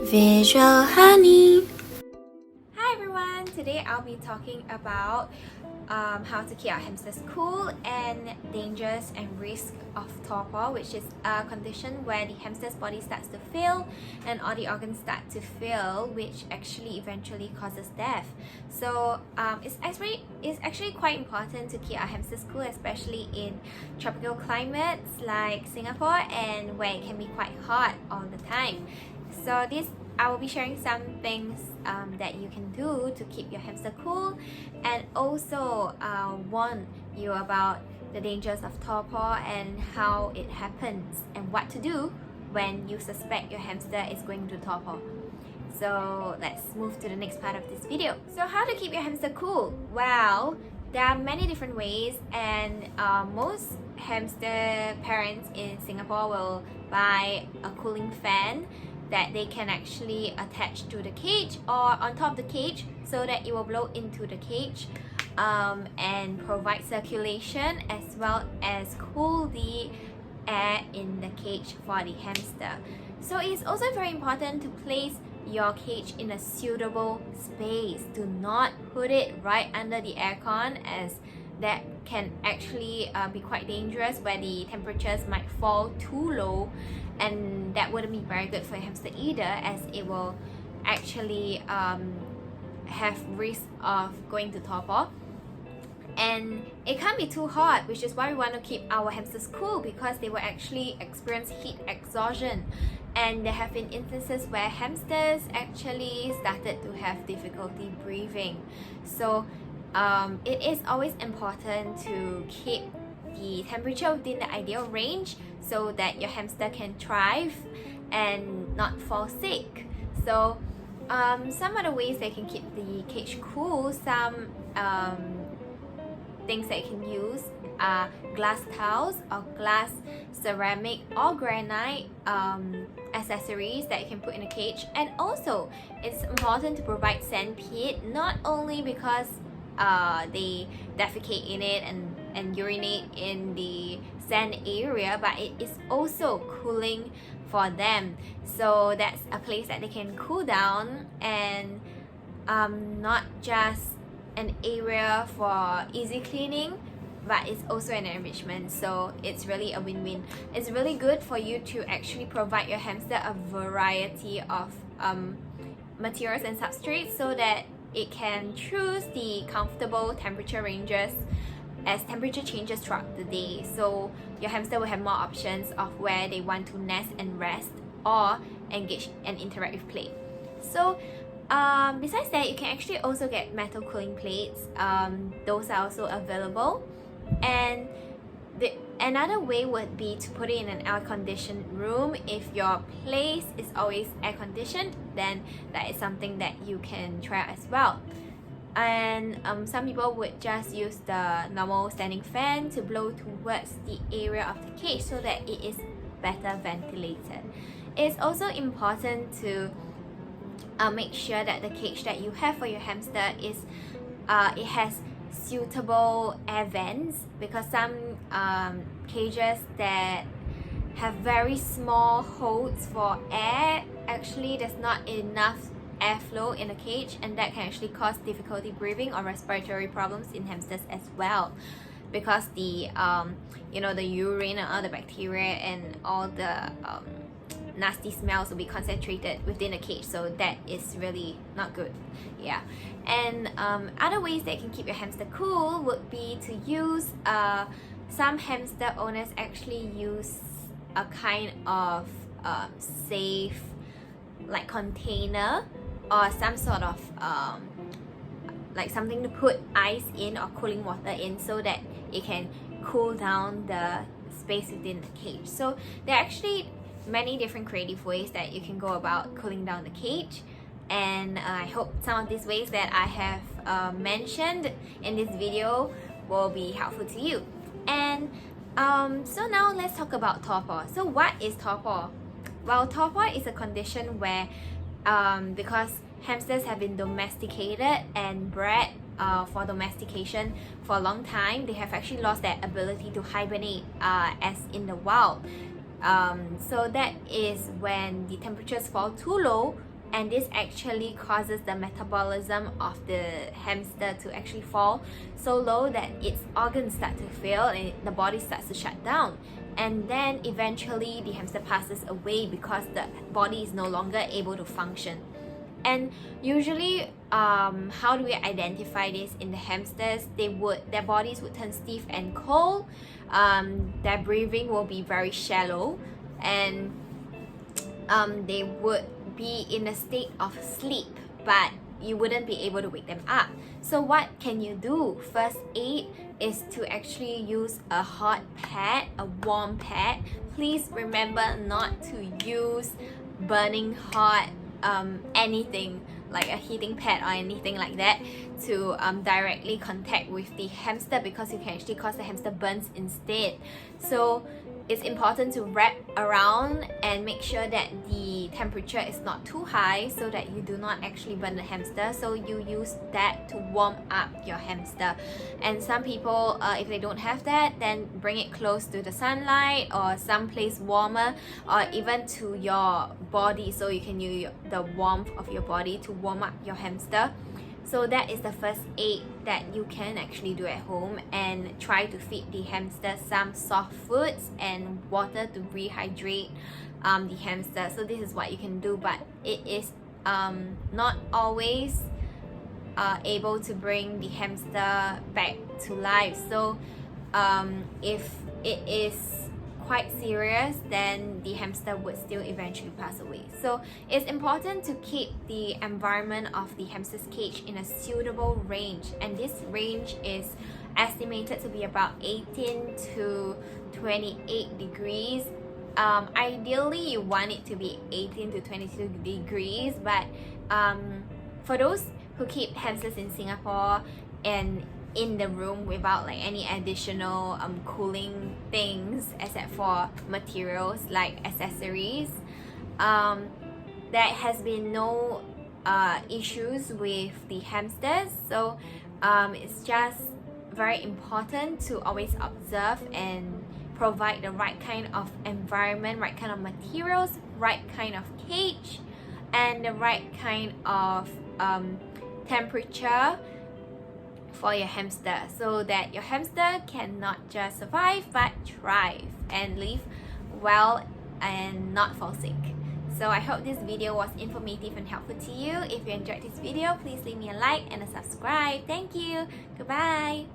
Visual Honey. Hi everyone! Today I'll be talking about how to keep our hamsters cool and dangers and risk of torpor, which is a condition where the hamster's body starts to fail and all the organs start to fail, which actually eventually causes death. So it's actually quite important to keep our hamsters cool, especially in tropical climates like Singapore and where it can be quite hot all the time. So I will be sharing some things that you can do to keep your hamster cool, and also warn you about the dangers of torpor and how it happens and what to do when you suspect your hamster is going to torpor. So let's move to the next part of this video. So how to keep your hamster cool? Well, there are many different ways, and most hamster parents in Singapore will buy a cooling fan that they can actually attach to the cage or on top of the cage so that it will blow into the cage and provide circulation as well as cool the air in the cage for the hamster. So it's also very important to place your cage in a suitable space. Do not put it right under the aircon, as that can actually be quite dangerous, where the temperatures might fall too low, and that wouldn't be very good for your hamster either, as it will actually have risk of going to torpor. And it can't be too hot, which is why we want to keep our hamsters cool, because they will actually experience heat exhaustion. And there have been instances where hamsters actually started to have difficulty breathing. So it is always important to keep the temperature within the ideal range so that your hamster can thrive and not fall sick. So some other ways that you can keep the cage cool, some things that you can use are glass tiles or glass, ceramic or granite accessories that you can put in a cage. And also it's important to provide sand pit, not only because they defecate in it and urinate in the sand area, but it is also cooling for them. So that's a place that they can cool down, and not just an area for easy cleaning, but it's also an enrichment. So it's really a win-win. It's really good for you to actually provide your hamster a variety of materials and substrates so that it can choose the comfortable temperature ranges as temperature changes throughout the day. So your hamster will have more options of where they want to nest and rest or engage and interact with play. So besides that, you can actually also get metal cooling plates. Those are also available. And another way would be to put it in an air-conditioned room. If your place is always air-conditioned, then that is something that you can try as well. And some people would just use the normal standing fan to blow towards the area of the cage so that it is better ventilated. It's also important to make sure that the cage that you have for your hamster is it has suitable air vents, because some cages that have very small holes for air, actually there's not enough airflow in the cage, and that can actually cause difficulty breathing or respiratory problems in hamsters as well, because the the urine and all the bacteria and all the nasty smells will be concentrated within the cage, so that is really not good. Yeah. And other ways that you can keep your hamster cool would be to use some hamster owners actually use a kind of safe like container or some sort of like something to put ice in or cooling water in, so that it can cool down the space within the cage. So there are actually many different creative ways that you can go about cooling down the cage, and I hope some of these ways that I have mentioned in this video will be helpful to you. And so now let's talk about torpor. So what is torpor? Well, torpor is a condition where because hamsters have been domesticated and bred for domestication for a long time, they have actually lost their ability to hibernate as in the wild. So that is when the temperatures fall too low and this actually causes the metabolism of the hamster to actually fall so low that its organs start to fail and the body starts to shut down, and then eventually the hamster passes away because the body is no longer able to function. And usually, how do we identify this in the hamsters? Their bodies would turn stiff and cold. Their breathing will be very shallow, and they would be in a state of sleep, but you wouldn't be able to wake them up. So what can you do? First aid is to actually use a hot pad, a warm pad. Please remember not to use burning hot anything like a heating pad or anything like that to directly contact with the hamster, because you can actually cause the hamster burns instead. So it's important to wrap around and make sure that the temperature is not too high so that you do not actually burn the hamster. So you use that to warm up your hamster. And some people, if they don't have that, then bring it close to the sunlight or someplace warmer, or even to your body, so you can use the warmth of your body to warm up your hamster. So that is the first aid that you can actually do at home, and try to feed the hamster some soft foods and water to rehydrate the hamster. So this is what you can do, but it is not always able to bring the hamster back to life. So if it is quite serious, then the hamster would still eventually pass away. So it's important to keep the environment of the hamster's cage in a suitable range, and this range is estimated to be about 18 to 28 degrees. Ideally you want it to be 18 to 22 degrees, but for those who keep hamsters in Singapore and in the room without like any additional cooling things except for materials like accessories, there has been no issues with the hamsters. So it's just very important to always observe and provide the right kind of environment, right kind of materials, right kind of cage, and the right kind of temperature for your hamster, so that your hamster can not just survive but thrive and live well and not fall sick. So I hope this video was informative and helpful to you. If you enjoyed this video, please leave me a like and a subscribe. Thank you. Goodbye.